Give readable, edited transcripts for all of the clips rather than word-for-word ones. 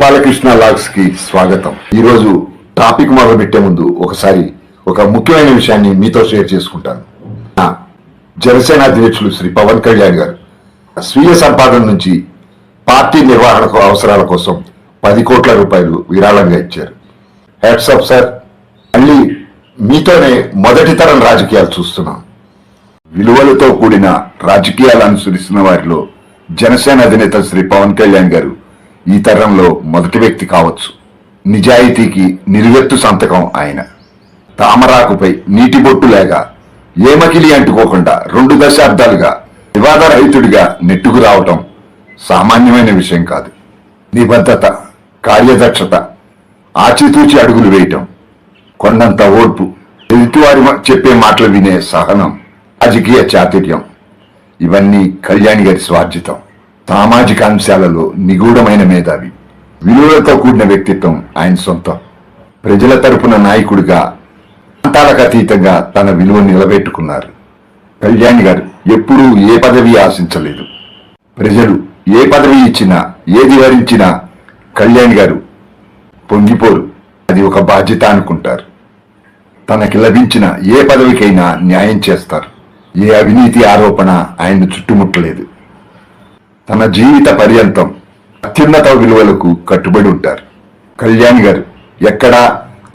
Gopalakrishna logs కి స్వాగతం. ఈరోజు టాపిక్ మొదలుపెట్టే ముందు ఒకసారి ఒక ముఖ్యమైన విషయాన్ని మీతో షేర్ చేసుకుంటాను. జనసేన అధ్యక్షులు శ్రీ పవన్ కళ్యాణ్ గారు స్వీయ సంపాదన నుంచి పార్టీ నిర్వహణ అవసరాల కోసం 10 కోట్ల రూపాయలు విరాళంగా ఇచ్చారు. Hats off sir. మళ్ళీ మీతోనే మొదటి తరం రాజకీయాలు చూస్తున్నాం. విలువలతో కూడిన రాజకీయాలు అనుసరిస్తున్న వారిలో జనసేన అధినేత శ్రీ పవన్ కళ్యాణ్ గారు ఈ తరంలో మొదటి వ్యక్తి కావచ్చు. నిజాయితీకి నిలువెత్తు సంతకం ఆయన. తామరాకుపై నీటి బొట్టు లేక ఏమకిలి అంటుకోకుండా 2 దశాబ్దాలుగా వివాదరహితుడిగా నెట్టుకు రావటం సామాన్యమైన విషయం కాదు. నిబద్ధత, కార్యదక్షత, ఆచితూచి అడుగులు వేయటం, కొండంత ఓర్పు, ఎదుటివారి చెప్పే మాటలు వినే సహనం, రాజకీయ చాతుర్యం ఇవన్నీ కళ్యాణ్ గారి స్వార్జితం. సామాజిక అంశాలలో నిగూఢమైన మేధావి, విలువలతో కూడిన వ్యక్తిత్వం ఆయన సొంతం. ప్రజల తరపున నాయకుడిగా ప్రాంతాలకు అతీతంగా తన విలువ నిలబెట్టుకున్నారు. కళ్యాణ్ గారు ఎప్పుడూ ఏ పదవి ఆశించలేదు. ప్రజలు ఏ పదవి ఇచ్చినా, ఏది వరించినా కళ్యాణ్ గారు పొంగిపోరు. అది ఒక బాధ్యత అనుకుంటారు. తనకి లభించిన ఏ పదవికైనా న్యాయం చేస్తారు. ఏ అవినీతి ఆరోపణ ఆయన్ను చుట్టుముట్టలేదు. తన జీవిత పర్యంతం అత్యున్నత విలువలకు కట్టుబడి ఉంటారు. కళ్యాణ్ గారు ఎక్కడా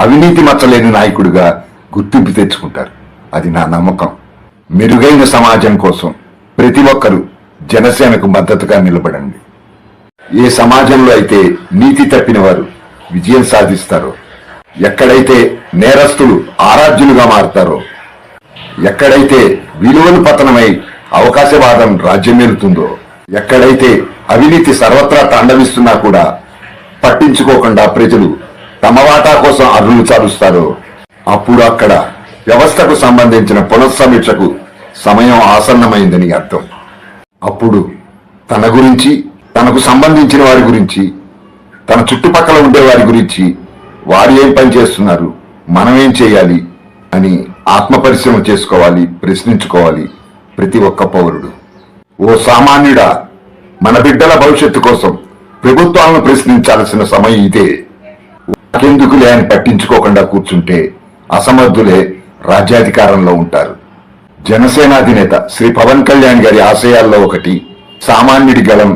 అవినీతి మచ్చలేని నాయకుడిగా గుర్తింపు తెచ్చుకుంటారు. అది నా నమ్మకం. మెరుగైన సమాజం కోసం ప్రతి ఒక్కరూ జనసేనకు మద్దతుగా నిలబడండి. ఏ సమాజంలో అయితే నీతి తప్పిన వారు విజయం సాధిస్తారో, ఎక్కడైతే నేరస్తులు ఆరాధ్యులుగా మారుతారో, ఎక్కడైతే విలువలు పతనమై అవకాశవాదం రాజ్యమేలుతుందో, ఎక్కడైతే అవినీతి సర్వత్రా తాండవిస్తున్నా కూడా పట్టించుకోకుండా ప్రజలు తమ వాటా కోసం అర్రులు చాలుస్తారో, అప్పుడు అక్కడ వ్యవస్థకు సంబంధించిన పునఃసమీక్షకు సమయం ఆసన్నమైందని అర్థం. అప్పుడు తన గురించి, తనకు సంబంధించిన వారి గురించి, తన చుట్టుపక్కల ఉండే వారి గురించి, వారు ఏం పని చేస్తున్నారు, మనమేం చేయాలి అని ఆత్మపరిశ్రమ చేసుకోవాలి, ప్రశ్నించుకోవాలి ప్రతి ఒక్క పౌరుడు. ఓ సామాన్యుడా, మన బిడ్డల భవిష్యత్తు కోసం ప్రభుత్వాలను ప్రశ్నించాల్సిన సమయం ఇదే. నాకెందుకులే అని పట్టించుకోకుండా కూర్చుంటే అసమర్థులే రాజ్యాధికారంలో ఉంటారు. జనసేన అధినేత శ్రీ పవన్ కళ్యాణ్ గారి ఆశయాల్లో ఒకటి సామాన్యుడి గళం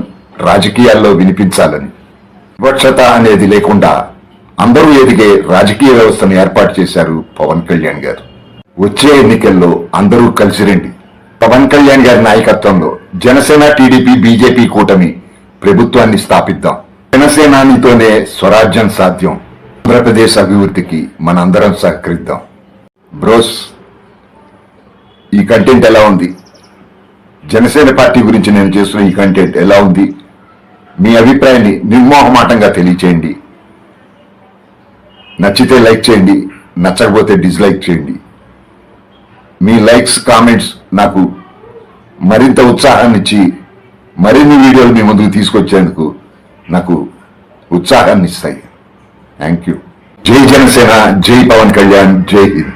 రాజకీయాల్లో వినిపించాలని. వివక్షత అనేది లేకుండా అందరూ ఎదిగే రాజకీయ వ్యవస్థను ఏర్పాటు చేశారు పవన్ కళ్యాణ్ గారు. వచ్చే ఎన్నికల్లో అందరూ కలిసి రండి. పవన్ కళ్యాణ్ గారి నాయకత్వంలో జనసేన, టీడీపీ, బీజేపీ కూటమి ప్రభుత్వాన్ని స్థాపిద్దాం. జనసేనానితోనే స్వరాజ్యం సాధ్యం. ఆంధ్రప్రదేశ్ అభివృద్ధికి మనందరం సహకరిద్దాం. బ్రోస్, ఈ కంటెంట్ ఎలా ఉంది? జనసేన పార్టీ గురించి నేను చేస్తున్న ఈ కంటెంట్ ఎలా ఉంది? మీ అభిప్రాయాన్ని నిర్మోహమాటంగా తెలియచేయండి. నచ్చితే లైక్ చేయండి, నచ్చకపోతే డిస్లైక్ చేయండి. మీ లైక్స్, కామెంట్స్ నాకు మరింత ఉత్సాహాన్ని ఇచ్చి మరిన్ని వీడియోలు మీ ముందుకు తీసుకొచ్చేందుకు నాకు ఉత్సాహాన్ని ఇస్తాయి. Thank you. జై జనసేన, జై పవన్ కళ్యాణ్, జై హింద్.